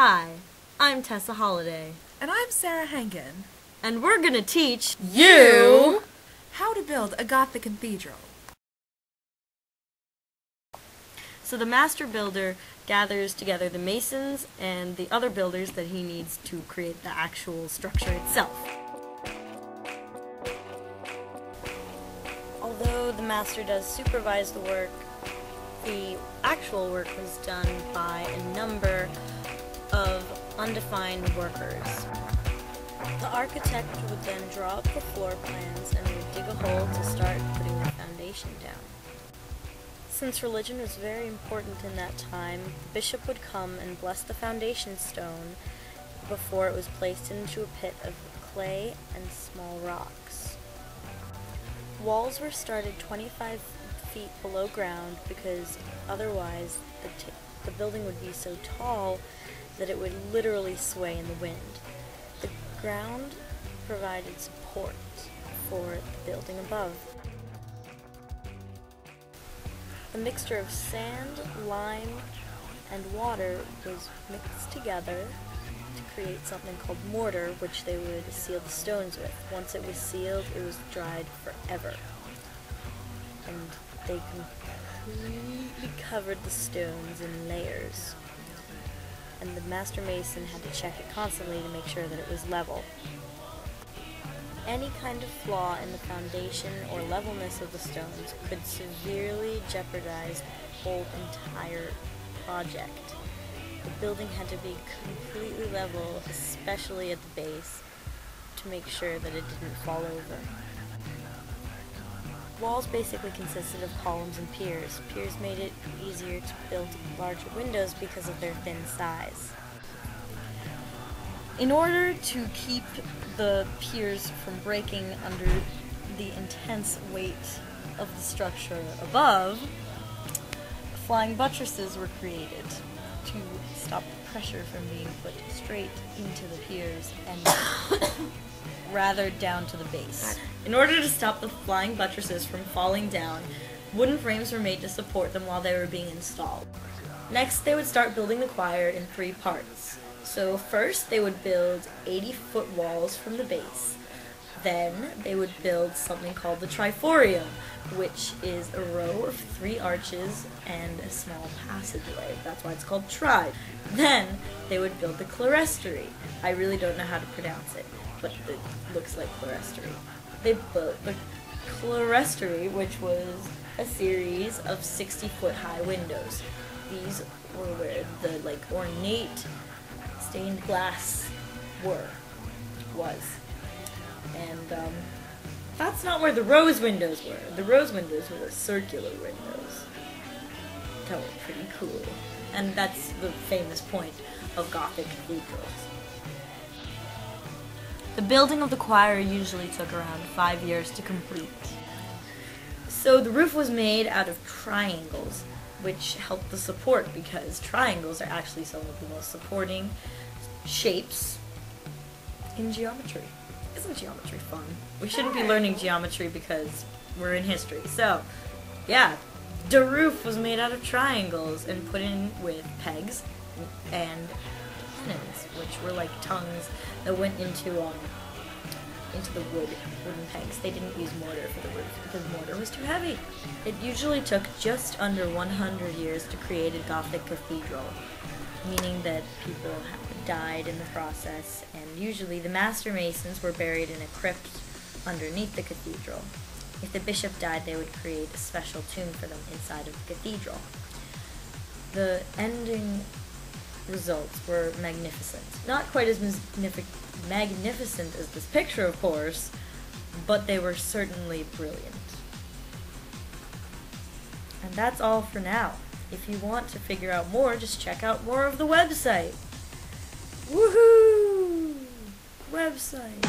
Hi, I'm Tessa Holliday. And I'm Sarah Hengen. And we're gonna teach you how to build a Gothic cathedral. So the master builder gathers together the masons and the other builders that he needs to create the actual structure itself. Although the master does supervise the work, the actual work was done by a number of undefined workers. The architect would then draw up the floor plans and would dig a hole to start putting the foundation down. Since religion was very important in that time, the bishop would come and bless the foundation stone before it was placed into a pit of clay and small rocks. Walls were started 25 feet below ground because otherwise the building would be so tall that it would literally sway in the wind. The ground provided support for the building above. A mixture of sand, lime, and water was mixed together to create something called mortar, which they would seal the stones with. Once it was sealed, it was dried forever. And they completely covered the stones in layers. And the master mason had to check it constantly to make sure that it was level. Any kind of flaw in the foundation or levelness of the stones could severely jeopardize the whole entire project. The building had to be completely level, especially at the base, to make sure that it didn't fall over. Walls basically consisted of columns and piers. Piers made it easier to build larger windows because of their thin size. In order to keep the piers from breaking under the intense weight of the structure above, flying buttresses were created to stop the pressure from being put straight into the piers and rather down to the base. In order to stop the flying buttresses from falling down, wooden frames were made to support them while they were being installed. Next, they would start building the choir in 3 parts. So first, they would build 80-foot walls from the base. Then, they would build something called the triforium, which is a row of 3 arches and a small passageway. That's why it's called tri. Then, they would build the clerestory. I really don't know how to pronounce it, but it looks like clerestory. They built the clerestory, which was a series of 60-foot high windows. These were where the ornate stained glass was. And that's not where the rose windows were. The rose windows were circular windows. That were pretty cool. And that's the famous point of Gothic cathedrals. The building of the choir usually took around 5 years to complete. So the roof was made out of triangles, which helped the support because triangles are actually some of the most supporting shapes in geometry. Isn't geometry fun? We shouldn't be learning geometry because we're in history. So, yeah, the roof was made out of triangles and put in with pegs and pennons, which were like tongues that went into the wooden pegs. They didn't use mortar for the roof because mortar was too heavy. It usually took just under 100 years to create a Gothic cathedral, meaning that people died in the process, and usually the master masons were buried in a crypt underneath the cathedral. If the bishop died, they would create a special tomb for them inside of the cathedral. The ending results were magnificent. Not quite as magnificent as this picture, of course, but they were certainly brilliant. And that's all for now. If you want to figure out more, just check out more of the website. Woohoo! Website.